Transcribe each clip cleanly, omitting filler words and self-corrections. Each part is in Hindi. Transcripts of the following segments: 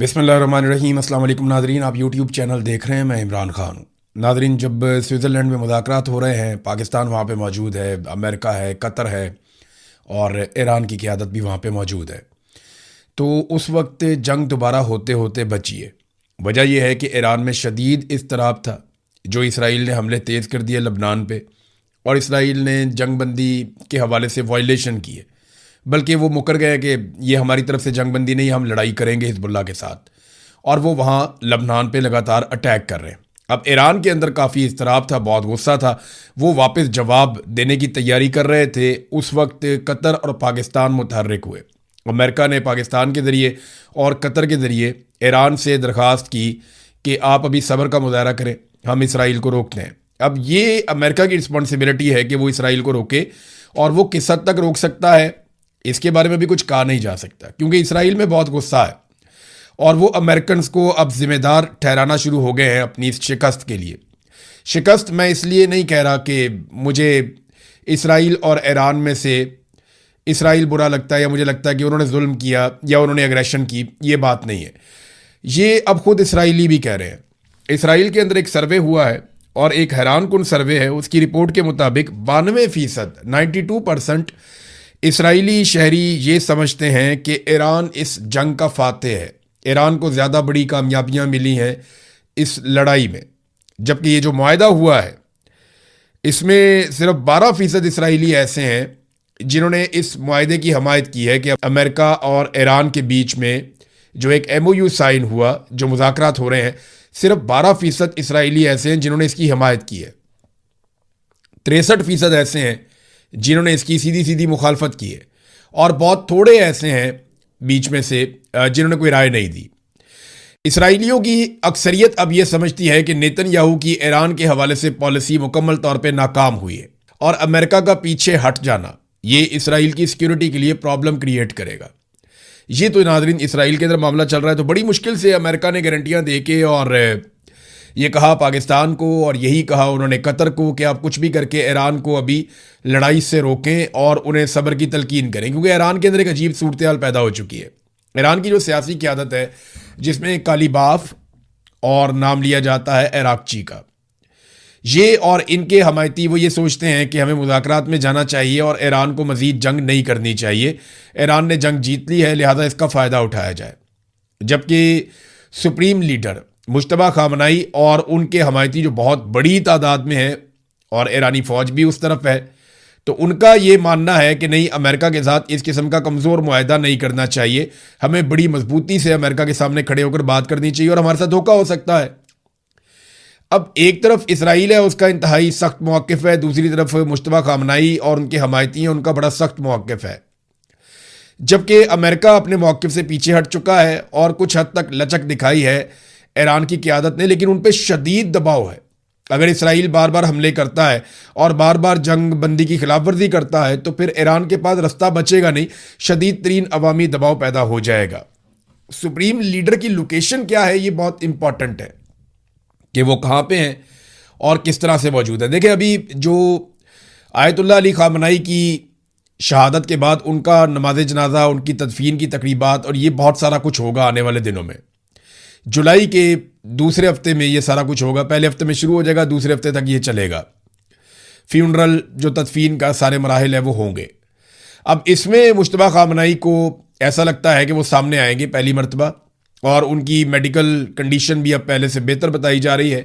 बिस्मिल्लाहिर्रहमानिर्रहीम। अस्सलाम वालेकुम नाज़रीन, आप यूट्यूब चैनल देख रहे हैं। मैं इमरान ख़ान हूँ। नाज़रीन, जब स्विट्ज़रलैंड में मुज़ाकरात हो रहे हैं, पाकिस्तान वहाँ पे मौजूद है, अमेरिका है, कतर है और ईरान की क़यादत भी वहाँ पे मौजूद है। तो उस वक्त जंग दोबारा होते होते बची है। वजह यह है कि ईरान में शदीद इज़्तिराब था। जो इसराइल ने हमले तेज़ कर दिए लबनान पे, और इसराइल ने जंग बंदी के हवाले से वायलेशन किए, बल्कि वो मुकर गए कि ये हमारी तरफ से जंग बंदी नहीं, हम लड़ाई करेंगे हिजबुल्लाह के साथ। और वो वहाँ लबनान पे लगातार अटैक कर रहे हैं। अब ईरान के अंदर काफ़ी इज़्तिराब था, बहुत गुस्सा था। वो वापस जवाब देने की तैयारी कर रहे थे। उस वक्त कतर और पाकिस्तान मुतहर्रिक हुए। अमेरिका ने पाकिस्तान के ज़रिए और कतर के ज़रिए ईरान से दरख्वास्त की कि आप अभी सब्र का मुजाहरा करें, हम इसराइल को रोकते हैं। अब ये अमेरिका की रिस्पॉन्सिबिलिटी है कि वो इसराइल को रोके, और वो किस हद तक रोक सकता है इसके बारे में भी कुछ कहा नहीं जा सकता, क्योंकि इसराइल में बहुत गुस्सा है और वो अमेरिकन को अब जिम्मेदार ठहराना शुरू हो गए हैं अपनी इस शिकस्त के लिए। शिकस्त मैं इसलिए नहीं कह रहा कि मुझे इसराइल और ईरान में से इसराइल बुरा लगता है या मुझे लगता है कि उन्होंने जुल्म किया या उन्होंने एग्रेशन की, ये बात नहीं है। ये अब खुद इसराइली भी कह रहे हैं। इसराइल के अंदर एक सर्वे हुआ है, और एक हैरान कुन सर्वे है। उसकी रिपोर्ट के मुताबिक 92%, 92% इसराइली शहरी ये समझते हैं कि ईरान इस जंग का फातेह है। ईरान को ज़्यादा बड़ी कामयाबियाँ मिली हैं इस लड़ाई में। जबकि ये जो मुआहदा हुआ है, इसमें सिर्फ 12% इसराइली ऐसे हैं जिन्होंने इस मुआहदे की हमायत की है कि अमेरिका और ईरान के बीच में जो एक MOU साइन हुआ, जो मुज़ाकरात हो रहे हैं, सिर्फ 12% इसराइली ऐसे हैं जिन्होंने इसकी हमायत की है। 63% ऐसे हैं जिन्होंने इसकी सीधी सीधी मुखालफत की है, और बहुत थोड़े ऐसे हैं बीच में से जिन्होंने कोई राय नहीं दी। इसराइलियों की अक्सरियत अब यह समझती है कि नेतन्याहू की ईरान के हवाले से पॉलिसी मुकम्मल तौर पे नाकाम हुई है, और अमेरिका का पीछे हट जाना ये इसराइल की सिक्योरिटी के लिए प्रॉब्लम क्रिएट करेगा। ये तो नाज़रीन इसराइल के अंदर मामला चल रहा है। तो बड़ी मुश्किल से अमेरिका ने गारंटियाँ दे के और ये कहा पाकिस्तान को, और यही कहा उन्होंने कतर को, कि आप कुछ भी करके ईरान को अभी लड़ाई से रोकें और उन्हें सब्र की तलकीन करें, क्योंकि ईरान के अंदर एक अजीब सूरत हाल पैदा हो चुकी है। ईरान की जो सियासी क़यादत है, जिसमें कालीबाफ और नाम लिया जाता है इराक़ची का, ये और इनके हमायती वो ये सोचते हैं कि हमें मुज़ाकरात में जाना चाहिए और ईरान को मज़ीद जंग नहीं करनी चाहिए। ईरान ने जंग जीत ली है, लिहाजा इसका फ़ायदा उठाया जाए। जबकि सुप्रीम लीडर मुश्तबा खामनाई और उनके हमायती जो बहुत बड़ी तादाद में है, और ईरानी फ़ौज भी उस तरफ है, तो उनका ये मानना है कि नहीं, अमेरिका के साथ इस किस्म का कमज़ोर मुआहदा नहीं करना चाहिए, हमें बड़ी मजबूती से अमेरिका के सामने खड़े होकर बात करनी चाहिए, और हमारे साथ धोखा हो सकता है। अब एक तरफ इसराइल है, उसका इंतहाई सख्त मौक़िफ़ है, दूसरी तरफ मुश्तबा खामनाई और उनके हमायती हैं, उनका बड़ा सख्त मौक़िफ़ है। जबकि अमेरिका अपने मौक़िफ़ से पीछे हट चुका है और कुछ हद तक लचक दिखाई है ईरान की क़यादत ने, लेकिन उन पर शदीद दबाव है। अगर इसराइल बार बार हमले करता है और बार बार जंग बंदी की खिलाफ वर्जी करता है, तो फिर ईरान के पास रास्ता बचेगा नहीं, शदीद तरीन अवामी दबाव पैदा हो जाएगा। सुप्रीम लीडर की लोकेशन क्या है, ये बहुत इंपॉर्टेंट है कि वो कहाँ पे हैं और किस तरह से मौजूद है। देखिए, अभी जो आयतुल्लाह अली खामनाई की शहादत के बाद उनका नमाज जनाजा, उनकी तदफीन की तकरीबात, और ये बहुत सारा कुछ होगा आने वाले दिनों में। जुलाई के दूसरे हफ्ते में ये सारा कुछ होगा। पहले हफ्ते में शुरू हो जाएगा, दूसरे हफ्ते तक ये चलेगा। फ्यूनरल जो तदफीन का सारे मराहिल है वो होंगे। अब इसमें मुश्तबा खामनाई को ऐसा लगता है कि वो सामने आएंगे पहली मरतबा, और उनकी मेडिकल कंडीशन भी अब पहले से बेहतर बताई जा रही है।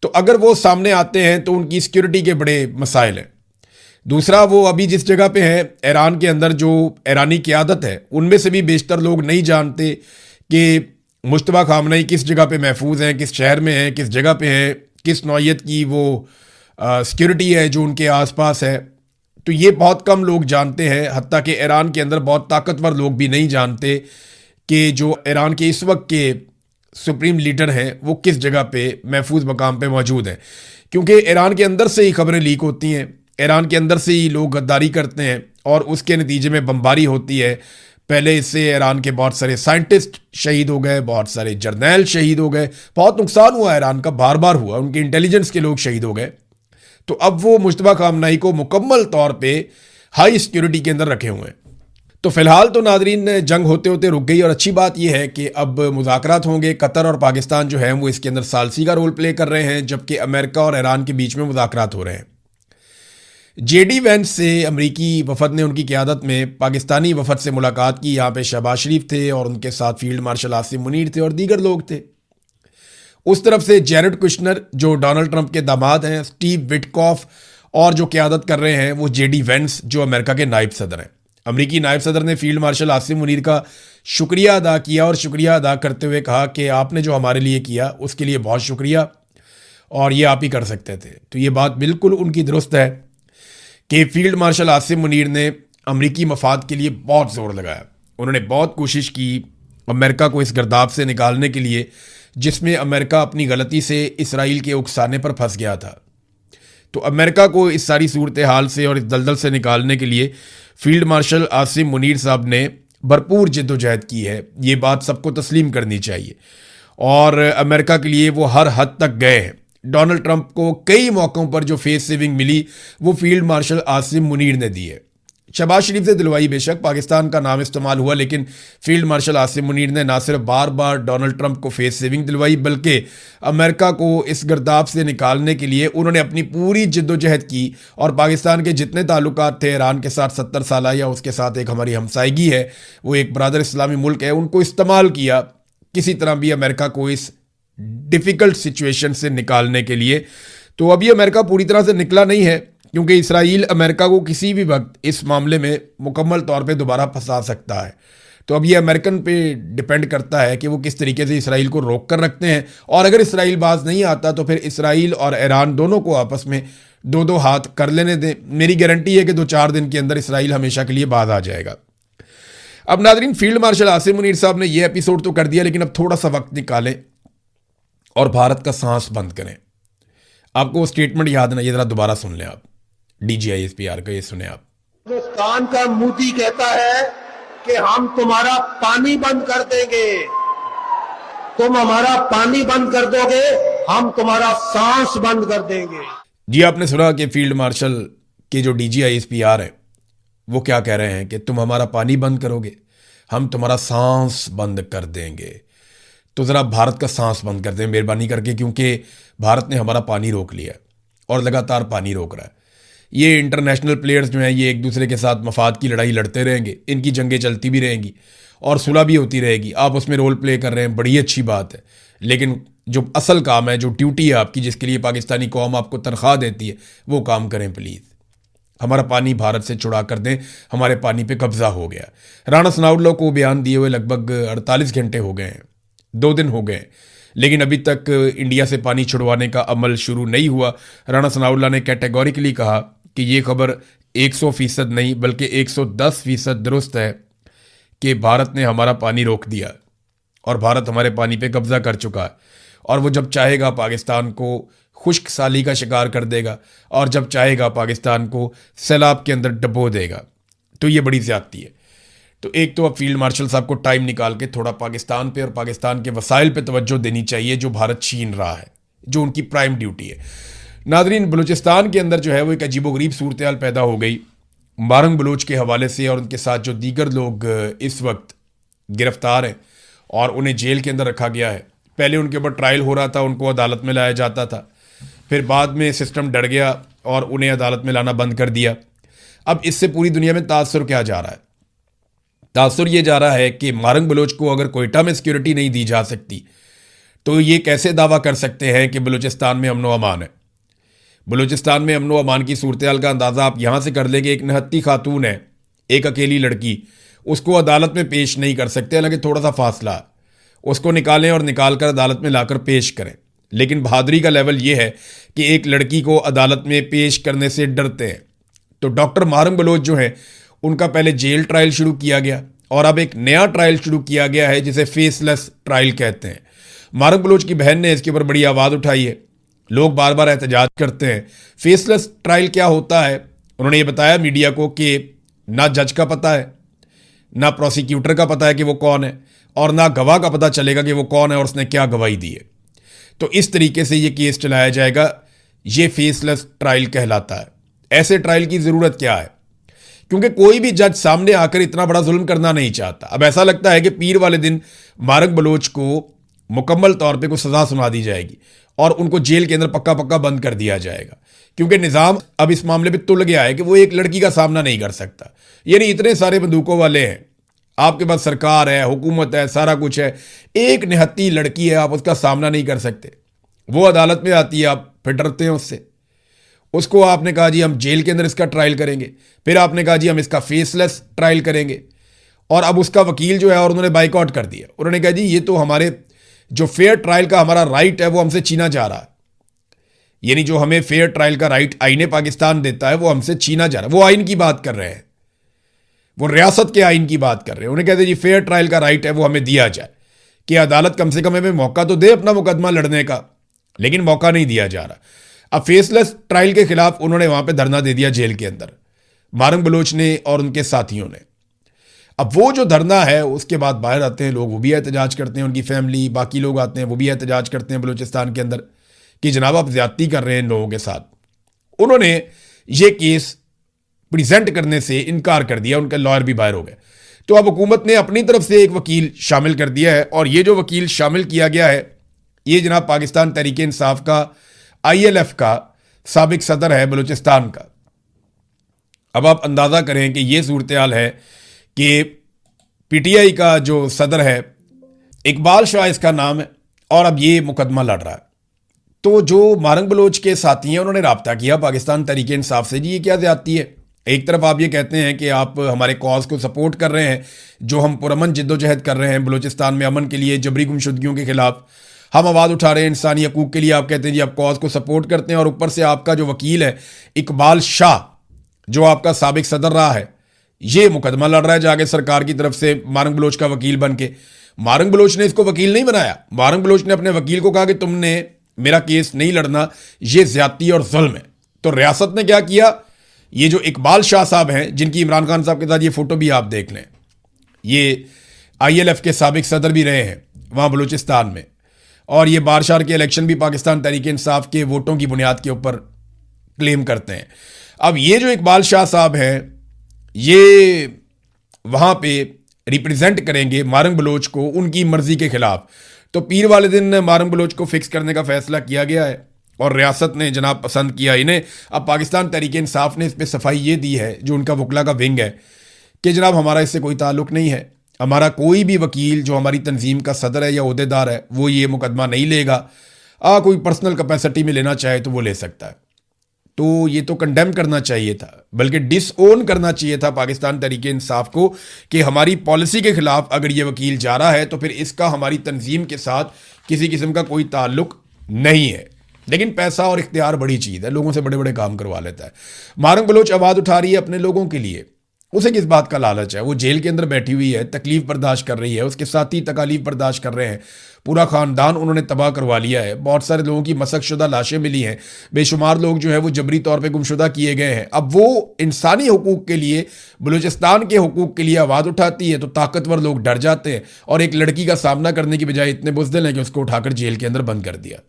तो अगर वो सामने आते हैं तो उनकी सिक्योरिटी के बड़े मसाइल हैं। दूसरा, वो अभी जिस जगह पे हैं ईरान के अंदर, जो ईरानी क़यादत है, उनमें से भी बेशतर लोग नहीं जानते कि मुश्तबा खामनाई किस जगह पे महफूज हैं, किस शहर में हैं, किस जगह पे हैं, किस नौइयत की वो सिक्योरिटी है जो उनके आसपास है। तो ये बहुत कम लोग जानते हैं, हत्ता कि ईरान के अंदर बहुत ताकतवर लोग भी नहीं जानते कि जो ईरान के इस वक्त के सुप्रीम लीडर हैं वो किस जगह पे महफूज मकाम पे मौजूद हैं। क्योंकि ईरान के अंदर से ही खबरें लीक होती हैं, ईरान के अंदर से ही लोग गद्दारी करते हैं, और उसके नतीजे में बमबारी होती है। पहले इससे ईरान के बहुत सारे साइंटिस्ट शहीद हो गए, बहुत सारे जर्नैल शहीद हो गए, बहुत नुकसान हुआ ईरान का, बार बार हुआ, उनके इंटेलिजेंस के लोग शहीद हो गए। तो अब वो मुश्तबा खामनाई को मुकम्मल तौर पे हाई सिक्योरिटी के अंदर रखे हुए हैं। तो फिलहाल तो नादरीन जंग होते होते रुक गई और अच्छी बात यह है कि अब मुज़ाकरात होंगे। कतर और पाकिस्तान जो है वो इसके अंदर सालसी का रोल प्ले कर रहे हैं, जबकि अमेरिका और ईरान के बीच में मुज़ाकरात हो रहे हैं। जेडी वेंस से अमरीकी वफद ने उनकी क़यादत में पाकिस्तानी वफद से मुलाकात की। यहाँ पे शहबाज शरीफ थे और उनके साथ फील्ड मार्शल आसिम मुनीर थे और दीगर लोग थे। उस तरफ से जेरेड कुशनर जो डोनाल्ड ट्रंप के दामाद हैं, स्टीव विटकॉफ, और जो क़यादत कर रहे हैं वो जेडी वेंस जो अमेरिका के नायब सदर हैं। अमरीकी नायब सदर ने फील्ड मार्शल आसिम मुनीर का शुक्रिया अदा किया और शुक्रिया अदा करते हुए कहा कि आपने जो हमारे लिए किया उसके लिए बहुत शुक्रिया और ये आप ही कर सकते थे। तो ये बात बिल्कुल उनकी दुरुस्त है कि फील्ड मार्शल आसिम मुनीर ने अमरीकी मफाद के लिए बहुत ज़ोर लगाया। उन्होंने बहुत कोशिश की अमेरिका को इस गर्दाब से निकालने के लिए जिसमें अमेरिका अपनी गलती से इसराइल के उकसाने पर फंस गया था। तो अमेरिका को इस सारी सूरत हाल से और इस दलदल से निकालने के लिए फील्ड मार्शल आसिम मुनीर साहब ने भरपूर जद्दोजहद की है। ये बात सबको तस्लीम करनी चाहिए और अमेरिका के लिए वो हर हद तक गए हैं। डोनाल्ड ट्रंप को कई मौक़ों पर जो फेस सेविंग मिली वो फील्ड मार्शल आसिम मुनीर ने दी है। शहबाज शरीफ से दिलवाई बेशक, पाकिस्तान का नाम इस्तेमाल हुआ, लेकिन फील्ड मार्शल आसिम मुनीर ने ना सिर्फ बार बार डोनाल्ड ट्रंप को फेस सेविंग दिलवाई बल्कि अमेरिका को इस गर्दाब से निकालने के लिए उन्होंने अपनी पूरी जिद्दोजहद की। और पाकिस्तान के जितने ताल्लुकात थे ईरान के साथ 70 साल या उसके साथ एक हमारी हमसायगी है, वो एक बरादर इस्लामी मुल्क है, उनको इस्तेमाल किया किसी तरह भी अमेरिका को इस डिफ़िकल्ट सिचुएशन से निकालने के लिए। तो अभी अमेरिका पूरी तरह से निकला नहीं है क्योंकि इसराइल अमेरिका को किसी भी वक्त इस मामले में मुकम्मल तौर पे दोबारा फंसा सकता है। तो अब ये अमेरिकन पे डिपेंड करता है कि वो किस तरीके से इसराइल को रोक कर रखते हैं। और अगर इसराइल बाज नहीं आता तो फिर इसराइल और ईरान दोनों को आपस में दो दो हाथ कर लेने दें। मेरी गारंटी है कि 2-4 दिन के अंदर इसराइल हमेशा के लिए बाज आ जाएगा। अब Nadreen, field marshal Asim Munir साहब ने यह एपिसोड तो कर दिया, लेकिन अब थोड़ा सा वक्त निकालें और भारत का सांस बंद करें। आपको वो स्टेटमेंट याद ना, ये जरा दोबारा सुन लें आप, DGISPR का ये सुने आप। हिंदुस्तान का मोदी कहता है कि हम तुम्हारा पानी बंद कर देंगे, तुम हमारा पानी बंद कर दोगे, हम तुम्हारा सांस बंद कर देंगे। जी, आपने सुना कि फील्ड मार्शल के जो DGISPR है वो क्या कह रहे हैं कि तुम हमारा पानी बंद करोगे, हम तुम्हारा सांस बंद कर देंगे। तो ज़रा भारत का सांस बंद कर दें मेहरबानी करके, क्योंकि भारत ने हमारा पानी रोक लिया और लगातार पानी रोक रहा है। ये इंटरनेशनल प्लेयर्स जो हैं ये एक दूसरे के साथ मफाद की लड़ाई लड़ते रहेंगे, इनकी जंगें चलती भी रहेंगी और सुलह भी होती रहेगी। आप उसमें रोल प्ले कर रहे हैं, बड़ी अच्छी बात है, लेकिन जो असल काम है, जो ड्यूटी है आपकी, जिसके लिए पाकिस्तानी कौम आपको तनख्वाह देती है, वो काम करें प्लीज़। हमारा पानी भारत से छुड़ा कर दें, हमारे पानी पे कब्जा हो गया। राणा सनाउल्लाह को बयान दिए हुए लगभग 48 घंटे हो गए हैं, 2 दिन हो गए, लेकिन अभी तक इंडिया से पानी छुड़वाने का अमल शुरू नहीं हुआ। राणा सनाउल्लाह ने कैटेगोरिकली कहा कि ये खबर 100% नहीं बल्कि 110% दुरुस्त है कि भारत ने हमारा पानी रोक दिया और भारत हमारे पानी पे कब्जा कर चुका है, और वो जब चाहेगा पाकिस्तान को खुश्क साली का शिकार कर देगा और जब चाहेगा पाकिस्तान को सैलाब के अंदर डबो देगा। तो ये बड़ी ज़्यादती है। तो एक तो अब फील्ड मार्शल साहब को टाइम निकाल के थोड़ा पाकिस्तान पे और पाकिस्तान के वसाइल पे तवज्जो देनी चाहिए जो भारत छीन रहा है, जो उनकी प्राइम ड्यूटी है। नादरीन, बलूचिस्तान के अंदर जो है वो एक अजीबोगरीब सूरत हाल पैदा हो गई मारंग बलोच के हवाले से, और उनके साथ जो दीगर लोग इस वक्त गिरफ्तार हैं और उन्हें जेल के अंदर रखा गया है। पहले उनके ऊपर ट्रायल हो रहा था, उनको अदालत में लाया जाता था, फिर बाद में सिस्टम डर गया और उन्हें अदालत में लाना बंद कर दिया। अब इससे पूरी दुनिया में तासुर क्या जा रहा है? तासुर ये जा रहा है कि मारंग बलोच को अगर कोयटा में सिक्योरिटी नहीं दी जा सकती तो ये कैसे दावा कर सकते हैं कि बलूचिस्तान में अमनो अमान है। बलूचिस्तान में अमनो अमान की सूरत हाल का अंदाज़ा आप यहाँ से कर लेंगे। एक निहत्ती खातून है, एक अकेली लड़की, उसको अदालत में पेश नहीं कर सकते, हालांकि थोड़ा सा फासला, उसको निकालें और निकाल कर अदालत में लाकर पेश करें। लेकिन बहादुरी का लेवल ये है कि एक लड़की को अदालत में पेश करने से डरते हैं। तो डॉक्टर मारंग बलोच जो हैं उनका पहले जेल ट्रायल शुरू किया गया और अब एक नया ट्रायल शुरू किया गया है जिसे फेसलेस ट्रायल कहते हैं। मारंग बलोच की बहन ने इसके ऊपर बड़ी आवाज़ उठाई है, लोग बार बार एहतजाज करते हैं। फेसलेस ट्रायल क्या होता है? उन्होंने ये बताया मीडिया को कि ना जज का पता है, ना प्रोसिक्यूटर का पता है कि वो कौन है, और ना गवाह का पता चलेगा कि वो कौन है और उसने क्या गवाही दी है। तो इस तरीके से ये केस चलाया जाएगा। ये फेसलेस ट्रायल कहलाता है। ऐसे ट्रायल की ज़रूरत क्या है क्योंकि कोई भी जज सामने आकर इतना बड़ा जुल्म करना नहीं चाहता। अब ऐसा लगता है कि पीर वाले दिन मारक बलोच को मुकम्मल तौर पे कुछ सजा सुना दी जाएगी और उनको जेल के अंदर पक्का पक्का बंद कर दिया जाएगा, क्योंकि निज़ाम अब इस मामले पे तुल गया है कि वो एक लड़की का सामना नहीं कर सकता। यानी इतने सारे बंदूकों वाले हैं, आपके पास सरकार है, हुकूमत है, सारा कुछ है, एक निहत्ती लड़की है, आप उसका सामना नहीं कर सकते। वो अदालत में आती है, आप फिर डरते हैं उससे। उसको आपने कहा जी हम जेल के अंदर इसका ट्रायल करेंगे, फिर आपने कहा जी हम इसका फेसलेस ट्रायल करेंगे, और अब उसका वकील जो है और उन्होंने बाइकआउट कर दिया। उन्होंने कहा जी ये तो हमारे जो फेयर ट्रायल का हमारा राइट है वो हमसे छीना जा रहा है। यानी जो हमें फेयर ट्रायल का राइट आईने पाकिस्तान देता है वो हमसे छीना जा रहा है। वो आइन की बात कर रहे हैं, वो रियासत के आइन की बात कर रहे हैं। उन्हें कहते हैं जी फेयर ट्रायल का राइट है वो हमें दिया जाए, कि अदालत कम से कम हमें मौका तो दे अपना मुकदमा लड़ने का, लेकिन मौका नहीं दिया जा रहा। अब फेसलेस ट्रायल के खिलाफ उन्होंने वहां पे धरना दे दिया जेल के अंदर, मारंग बलोच ने और उनके साथियों ने। अब वो जो धरना है उसके बाद बाहर आते हैं लोग, वो भी एहतजाज करते हैं, उनकी फैमिली, बाकी लोग आते हैं, वो भी एहतजाज करते हैं बलूचिस्तान के अंदर कि जनाब आप ज्यादती कर रहे हैं इन लोगों के साथ। उन्होंने ये केस प्रेजेंट करने से इनकार कर दिया, उनके लॉयर भी बाहर हो गए। तो अब हुकूमत ने अपनी तरफ से एक वकील शामिल कर दिया है, और ये जो वकील शामिल किया गया है ये जनाब पाकिस्तान तहरीक इंसाफ का ILF का साबिक सदर है बलूचिस्तान का। अब आप अंदाजा करें कि ये सूरत हाल है कि PTI का जो सदर है इकबाल शाह इसका नाम है, और अब ये मुकदमा लड़ रहा है। तो जो मारंग बलोच के साथी हैं उन्होंने राब्ता किया पाकिस्तान तहरीक इंसाफ से, जी ये क्या ज्यादती है। एक तरफ आप ये कहते हैं कि आप हमारे कॉज को सपोर्ट कर रहे हैं, जो हम पुरअमन जिद्दोजहद कर रहे हैं बलूचिस्तान में अमन के लिए, जबरी गुमशुदगियों के खिलाफ हम आवाज़ उठा रहे हैं, इंसानी हकूक़ के लिए। आप कहते हैं जी आप कॉज को सपोर्ट करते हैं, और ऊपर से आपका जो वकील है इकबाल शाह, जो आपका साबिक सदर रहा है, ये मुकदमा लड़ रहा है जाके सरकार की तरफ से मारंग बलोच का वकील बन के। मारंग बलोच ने इसको वकील नहीं बनाया, मारंग बलोच ने अपने वकील को कहा कि तुमने मेरा केस नहीं लड़ना, ये ज्यादती और जुल्म है। तो रियासत ने क्या किया, ये जो इकबाल शाह साहब हैं, जिनकी इमरान खान साहब के साथ ये फोटो भी आप देख लें, ये ILF के साबिक सदर भी रहे हैं वहां बलूचिस्तान में, और ये बारशार के इलेक्शन भी पाकिस्तान तहरीक इंसाफ के वोटों की बुनियाद के ऊपर क्लेम करते हैं। अब ये जो इकबाल शाह साहब हैं ये वहां पे रिप्रेजेंट करेंगे मारंग बलोच को उनकी मर्जी के खिलाफ। तो पीर वाले दिन मारंग बलोच को फिक्स करने का फैसला किया गया है, और रियासत ने जनाब पसंद किया इन्हें। अब पाकिस्तान तहरीक इंसाफ ने इस पर सफाई ये दी है, जो उनका वकला का विंग है, कि जनाब हमारा इससे कोई ताल्लुक नहीं है, हमारा कोई भी वकील जो हमारी तंजीम का सदर है या ओहदेदार है वो ये मुकदमा नहीं लेगा। कोई पर्सनल कैपेसिटी में लेना चाहे तो वो ले सकता है। तो ये तो कंडेम करना चाहिए था, बल्कि डिसओन करना चाहिए था पाकिस्तान तहरीक इंसाफ को, कि हमारी पॉलिसी के खिलाफ अगर ये वकील जा रहा है तो फिर इसका हमारी तंजीम के साथ किसी किस्म का कोई ताल्लुक नहीं है। लेकिन पैसा और इख्तियार बड़ी चीज़ है, लोगों से बड़े बड़े काम करवा लेता है। मारंग बलोच आवाज़ उठा रही है अपने लोगों के लिए, उसे किस बात का लालच है। वो जेल के अंदर बैठी हुई है, तकलीफ बर्दाश्त कर रही है, उसके साथी तकालीफ बर्दाश्त कर रहे हैं, पूरा ख़ानदान उन्होंने तबाह करवा लिया है, बहुत सारे लोगों की मसकशुदा लाशें मिली हैं, बेशुमार लोग जो है वो जबरी तौर पे गुमशुदा किए गए हैं। अब वो इंसानी हकूक़ के लिए, बलूचिस्तान के हकूक़ के लिए आवाज़ उठाती है तो ताकतवर लोग डर जाते हैं, और एक लड़की का सामना करने की बजाय इतने बुज़दिल हैं कि उसको उठाकर जेल के अंदर बंद कर दिया।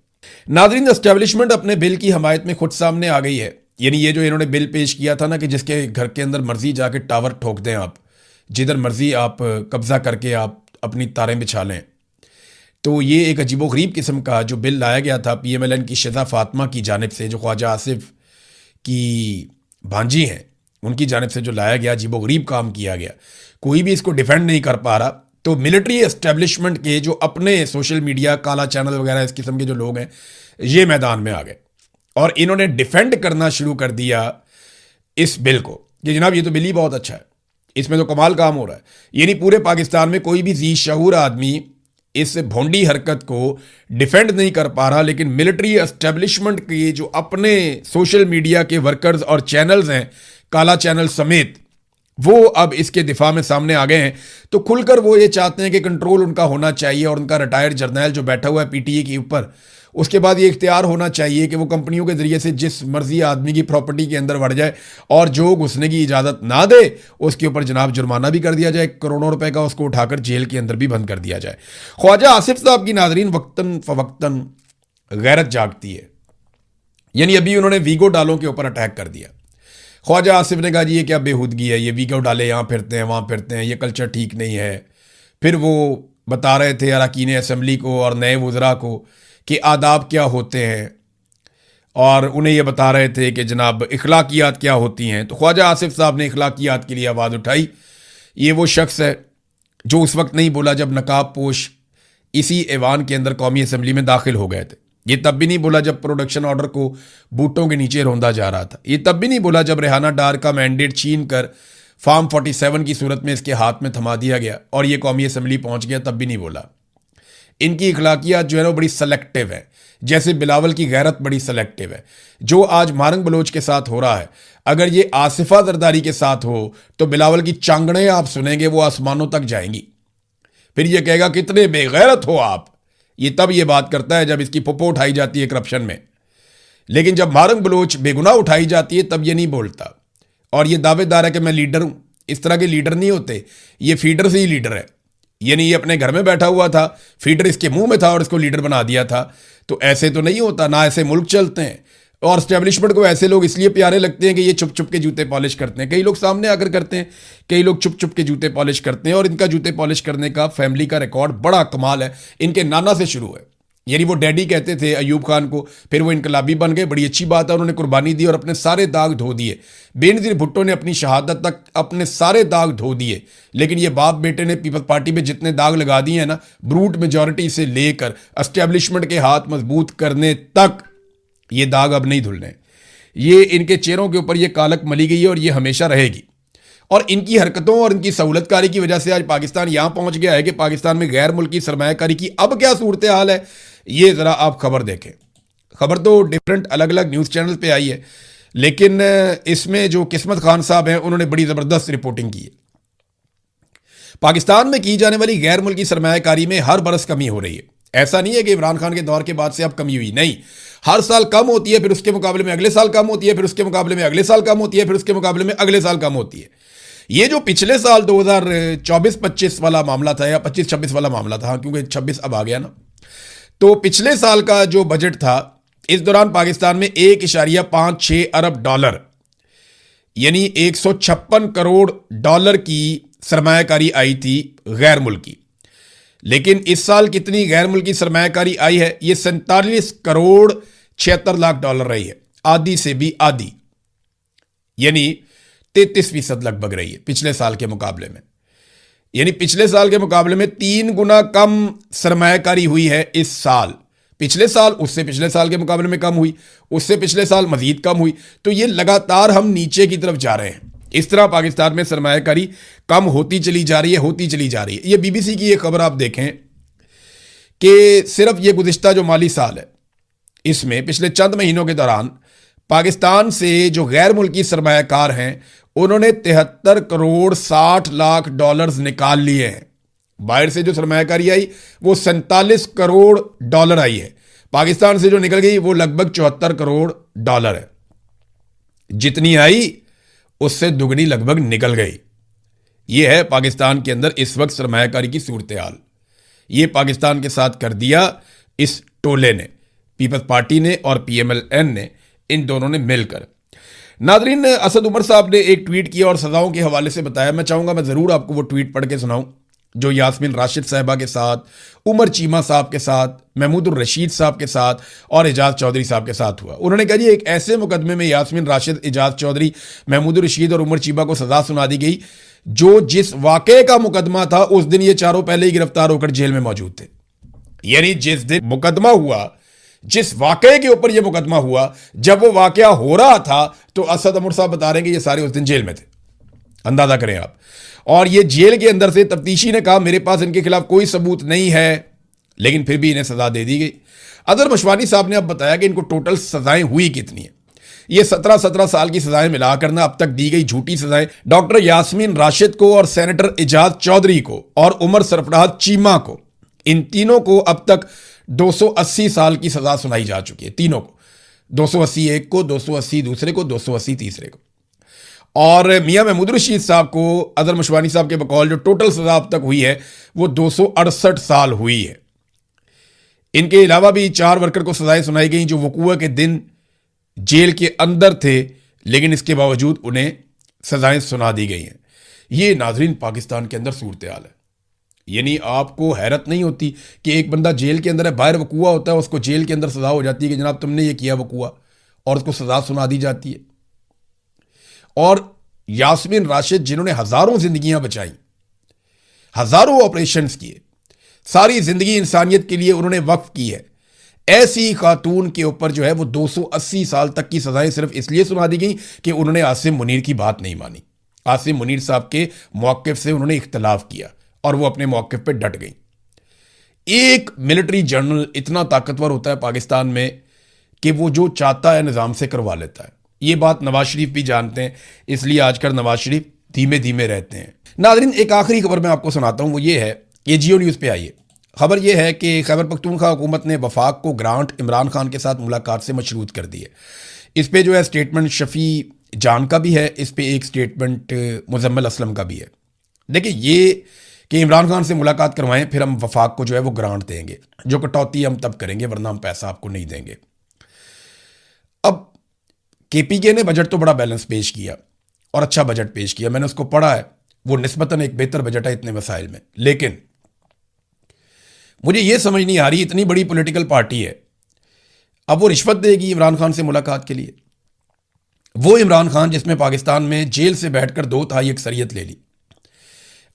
नाज़रीन, एस्टेब्लिशमेंट अपने बिल की हमायत में खुद सामने आ गई है। यानी ये जो इन्होंने बिल पेश किया था ना, कि जिसके घर के अंदर मर्जी जाके टावर ठोक दें आप, जिधर मर्जी आप कब्जा करके आप अपनी तारें बिछा लें, तो ये एक अजीबोगरीब किस्म का जो बिल लाया गया था PMLN की शिजा फातिमा की जानिब से, जो ख्वाजा आसिफ की भांजी हैं उनकी जानिब से जो लाया गया, अजीबोगरीब काम किया गया। कोई भी इसको डिफेंड नहीं कर पा रहा। तो मिलिट्री एस्टेब्लिशमेंट के जो अपने सोशल मीडिया, काला चैनल वगैरह इस किस्म के जो लोग हैं, ये मैदान में आ गए और इन्होंने डिफेंड करना शुरू कर दिया इस बिल को, कि जनाब ये तो बिल ही बहुत अच्छा है, इसमें तो कमाल काम हो रहा है। यानी पूरे पाकिस्तान में कोई भी जी शऊर आदमी इस भोंडी हरकत को डिफेंड नहीं कर पा रहा, लेकिन मिलिट्री एस्टेब्लिशमेंट के जो अपने सोशल मीडिया के वर्कर्स और चैनल्स हैं, काला चैनल समेत, वो अब इसके दिफा में सामने आ गए हैं। तो खुलकर वो ये चाहते हैं कि कंट्रोल उनका होना चाहिए, और उनका रिटायर्ड जर्नैल जो बैठा हुआ है PTA के ऊपर, उसके बाद ये इख्तियार होना चाहिए कि वो कंपनियों के जरिए से जिस मर्जी आदमी की प्रॉपर्टी के अंदर बढ़ जाए, और जो घुसने की इजाज़त ना दे उसके ऊपर जनाब जुर्माना भी कर दिया जाए, करोड़ों रुपए का, उसको उठाकर जेल के अंदर भी बंद कर दिया जाए। ख्वाजा आसिफ साहब की नाजरीन वक्तन फवक्तन गैरत जागती है। यानी अभी उन्होंने वीगो डालों के ऊपर अटैक कर दिया। ख्वाजा आसिफ ने कहा जी ये क्या बेहूदगी है, ये वीक आउट डाले, यहाँ फिरते हैं वहाँ फिरते हैं, ये कल्चर ठीक नहीं है। फिर वो बता रहे थे अरकान असम्बली को और नए वज़रा को कि आदाब क्या होते हैं, और उन्हें ये बता रहे थे कि जनाब इखलाकियात क्या होती हैं। तो ख्वाजा आसिफ साहब ने इखलाकियात के लिए आवाज़ उठाई। ये वो शख्स है जो उस वक्त नहीं बोला जब नकाब पोश इसी ऐवान के अंदर कौमी असम्बली में दाखिल हो गए थे। ये तब भी नहीं बोला जब प्रोडक्शन ऑर्डर को बूटों के नीचे रौंदा जा रहा था। ये तब भी नहीं बोला जब रेहाना डार का मैंडेट छीन कर फार्म 47 की सूरत में इसके हाथ में थमा दिया गया और ये कौमी असम्बली पहुंच गया, तब भी नहीं बोला। इनकी इखलाकियात जो है ना बड़ी सेलेक्टिव है, जैसे बिलावल की गैरत बड़ी सेलेक्टिव है। जो आज मारंग बलोच के साथ हो रहा है, अगर ये आसिफा जरदारी के साथ हो तो बिलावल की चांगड़ें आप सुनेंगे वो आसमानों तक जाएंगी। फिर ये कहेगा कितने बेगैरत हो आप। ये तब ये बात करता है जब इसकी पुप्पो उठाई जाती है करप्शन में, लेकिन जब मारंग बलोच बेगुनाह उठाई जाती है तब ये नहीं बोलता। और ये दावेदार है कि मैं लीडर हूं। इस तरह के लीडर नहीं होते, ये फीडर से ही लीडर है। ये नहीं, ये अपने घर में बैठा हुआ था, फीडर इसके मुंह में था और इसको लीडर बना दिया था। तो ऐसे तो नहीं होता, ना ऐसे मुल्क चलते हैं। और स्टैब्लिशमेंट को ऐसे लोग इसलिए प्यारे लगते हैं कि ये चुप चुप के जूते पॉलिश करते हैं। कई लोग सामने आकर करते हैं, कई लोग चुप चुप के जूते पॉलिश करते हैं। और इनका जूते पॉलिश करने का फैमिली का रिकॉर्ड बड़ा कमाल है। इनके नाना से शुरू है, यानी वो डैडी कहते थे अयूब खान को, फिर वो इनकलाबी बन गए, बड़ी अच्छी बात है, उन्होंने कुर्बानी दी और अपने सारे दाग धो दिए। बेनज़ीर भुट्टो ने अपनी शहादत तक अपने सारे दाग धो दिए, लेकिन ये बाप बेटे ने पीपल्स पार्टी में जितने दाग लगा दिए हैं ना, ब्रूट मेजॉरिटी से लेकर एस्टेब्लिशमेंट के हाथ मजबूत करने तक, ये दाग अब नहीं धुलने। ये इनके चेहरों के ऊपर ये कालक मली गई है और ये हमेशा रहेगी। और इनकी हरकतों और इनकी सहूलतकारी की वजह से आज पाकिस्तान यहां पहुंच गया है कि पाकिस्तान में गैर मुल्की सरमायाकारी की अब क्या सूरत हाल है, ये ज़रा आप खबर देखें। खबर तो डिफरेंट अलग अलग न्यूज़ चैनल पे आई है, लेकिन इसमें जो किस्मत खान साहब हैं उन्होंने बड़ी ज़बरदस्त रिपोर्टिंग की है। पाकिस्तान में की जाने वाली गैर मुल्की सरमायाकारी में हर बरस कमी हो रही है। ऐसा नहीं है कि इमरान खान के दौर के बाद से अब कमी हुई, नहीं, हर साल कम होती है, फिर उसके मुकाबले में अगले साल कम होती है, फिर उसके मुकाबले में अगले साल कम होती है, फिर उसके मुकाबले में अगले साल कम होती है। ये जो पिछले साल 2024-25 वाला मामला था, या 25-26 वाला मामला था, क्योंकि 26 अब आ गया ना, तो पिछले साल का जो बजट था, इस दौरान पाकिस्तान में 1.56 अरब डॉलर यानी 156 करोड़ डॉलर की सरमायाकारी आई थी गैर मुल्की। लेकिन इस साल कितनी गैर मुल्की सरमायाकारी आई है? ये 47 करोड़ 76 लाख डॉलर रही है, आधी से भी आधी, यानी 33% लगभग रही है पिछले साल के मुकाबले में। यानी पिछले साल के मुकाबले में 3 गुना कम सरमायाकारी हुई है इस साल। पिछले साल उससे पिछले साल के मुकाबले में कम हुई, उससे पिछले साल मजीद कम हुई। तो ये लगातार हम नीचे की तरफ जा रहे हैं। इस तरह पाकिस्तान में सरमायाकारी कम होती चली जा रही है, होती चली जा रही है। ये बीबीसी की एक खबर आप देखें कि सिर्फ ये गुज़िश्ता जो माली साल है, इसमें पिछले चंद महीनों के दौरान पाकिस्तान से जो गैर मुल्की सरमायाकार हैं उन्होंने 73 करोड़ 60 लाख डॉलर्स निकाल लिए हैं। बाहर से जो सरमायाकारी आई वो 47 करोड़ डॉलर आई है, पाकिस्तान से जो निकल गई वो लगभग 74 करोड़ डॉलर है। जितनी आई उससे दुगनी लगभग निकल गई। ये है पाकिस्तान के अंदर इस वक्त सरमायाकारी की सूरत हाल। ये पाकिस्तान के साथ कर दिया इस टोले ने, पीपल्स पार्टी ने और PMLN ने, इन दोनों ने मिलकर। नादरीन, असद उमर साहब ने एक ट्वीट किया और सजाओं के हवाले से बताया। मैं चाहूंगा मैं ज़रूर आपको वो ट्वीट पढ़ के सुनाऊं जो यास्मीन राशिद साहबा के साथ, उमर चीमा साहब के साथ, महमूदुर रशीद साहब के साथ और एजाज चौधरी साहब के साथ हुआ। उन्होंने कहा जी एक ऐसे मुकदमे में यास्मीन राशिद, एजाज चौधरी, महमूदुर रशीद और उमर चीमा को सजा सुना दी गई जो जिस वाक़े का मुकदमा था उस दिन ये चारों पहले ही गिरफ्तार होकर जेल में मौजूद थे। यानी जिस दिन मुकदमा हुआ, जिस वाक़े के ऊपर यह मुकदमा हुआ, जब वो वाक़या हो रहा था तो असद उमर साहब बता रहे हैं कि ये सारे उस दिन जेल में थे। अंदाजा करें आप। और ये जेल के अंदर से तफ्तीशी ने कहा मेरे पास इनके खिलाफ कोई सबूत नहीं है, लेकिन फिर भी इन्हें सजा दे दी गई। अदर मशवानी साहब ने अब बताया कि इनको टोटल सजाएं हुई कितनी है। ये 17 साल की सजाएं मिला करना अब तक दी गई झूठी सजाएं डॉक्टर यास्मीन राशिद को और सेनेटर एजाज चौधरी को और उमर सरफराज चीमा को, इन तीनों को अब तक 280 साल की सजा सुनाई जा चुकी है। तीनों को, 280 एक को, 280 दूसरे को, 280 तीसरे को। और मियां महमूद रशीद साहब को अदर मशवानी साहब के बकौल जो टोटल सजा अब तक हुई है वो 268 साल हुई है। इनके अलावा भी 4 वर्कर को सजाएं सुनाई गई जो वकूआ के दिन जेल के अंदर थे लेकिन इसके बावजूद उन्हें सजाएं सुना दी गई हैं। ये नाजरीन पाकिस्तान के अंदर सूरत हाल है। यानी आपको हैरत नहीं होती कि एक बंदा जेल के अंदर है, बाहर वकूआ होता है, उसको जेल के अंदर सजा हो जाती है कि जनाब तुमने ये किया वकूआ, और उसको सजा सुना दी जाती है। और यास्मीन राशिद जिन्होंने हजारों जिंदगियां बचाई, हजारों ऑपरेशंस किए, सारी जिंदगी इंसानियत के लिए उन्होंने वक्फ की है, ऐसी खातून के ऊपर जो है वो 280 साल तक की सजाएं सिर्फ इसलिए सुना दी गई कि उन्होंने आसिम मुनीर की बात नहीं मानी। आसिम मुनीर साहब के मौक़िफ़ से उन्होंने इख्तलाफ किया और वो अपने मौक़िफ़ पे डट गई। एक मिलिट्री जनरल इतना ताकतवर होता है पाकिस्तान में कि वो जो चाहता है निज़ाम से करवा लेता है। ये बात नवाज शरीफ भी जानते हैं, इसलिए आजकल नवाज शरीफ धीमे धीमे रहते हैं। नाज़रीन, एक आखिरी खबर मैं आपको सुनाता हूँ, वो ये है, ये जियो न्यूज़ पे आई है। खबर यह है कि खैबर पख्तूनख्वा हुकूमत ने वफाक को ग्रांट इमरान खान के साथ मुलाकात से मशरूत कर दी है। इस पे जो है स्टेटमेंट शफी जान का भी है, इस पे एक स्टेटमेंट मुजम्मिल असलम का भी है। देखिए, ये कि इमरान खान से मुलाकात करवाएं फिर हम वफाक को जो है वो ग्रांट देंगे, जो कटौती हम तब करेंगे वरना हम पैसा आपको नहीं देंगे। अब केपीके ने बजट तो बड़ा बैलेंस पेश किया और अच्छा बजट पेश किया, मैंने उसको पढ़ा है, वो निस्बतन एक बेहतर बजट है इतने वसाइल में। लेकिन मुझे ये समझ नहीं आ रही, इतनी बड़ी पॉलिटिकल पार्टी है, अब वो रिश्वत देगी इमरान खान से मुलाकात के लिए? वो इमरान खान जिसमें पाकिस्तान में जेल से बैठकर 2/3 अक्सरियत ले ली,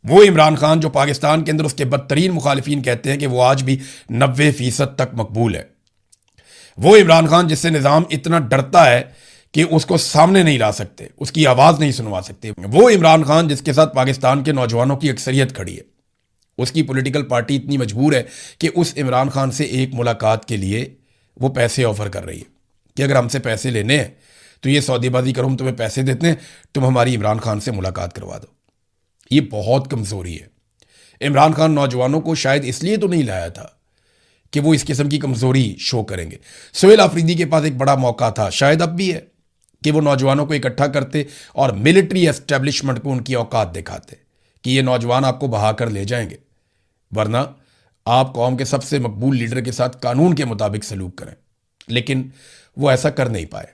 वो इमरान खान जो पाकिस्तान के अंदर उसके बदतरीन मुखालिफिन कहते हैं कि वो आज भी 90% तक मकबूल है, वो इमरान खान जिससे निज़ाम इतना डरता है कि उसको सामने नहीं ला सकते, उसकी आवाज़ नहीं सुनवा सकते, वो इमरान खान जिसके साथ पाकिस्तान के नौजवानों की अक्सरियत खड़ी है, उसकी पॉलिटिकल पार्टी इतनी मजबूर है कि उस इमरान खान से एक मुलाकात के लिए वो पैसे ऑफर कर रही है कि अगर हमसे पैसे लेने हैं तो ये सौदेबाजी करो, हम तुम्हें पैसे देते हैं, तुम हमारी इमरान खान से मुलाकात करवा दो। ये बहुत कमज़ोरी है। इमरान खान नौजवानों को शायद इसलिए तो नहीं लाया था कि वो इस किस्म की कमज़ोरी शो करेंगे। सुहेल आफरीदी के पास एक बड़ा मौका था, शायद अब भी है, कि वो नौजवानों को इकट्ठा करते और मिलिट्री एस्टेब्लिशमेंट को उनकी औकात दिखाते कि ये नौजवान आपको बहा कर ले जाएंगे, वरना आप कौम के सबसे मकबूल लीडर के साथ कानून के मुताबिक सलूक करें। लेकिन वो ऐसा कर नहीं पाए।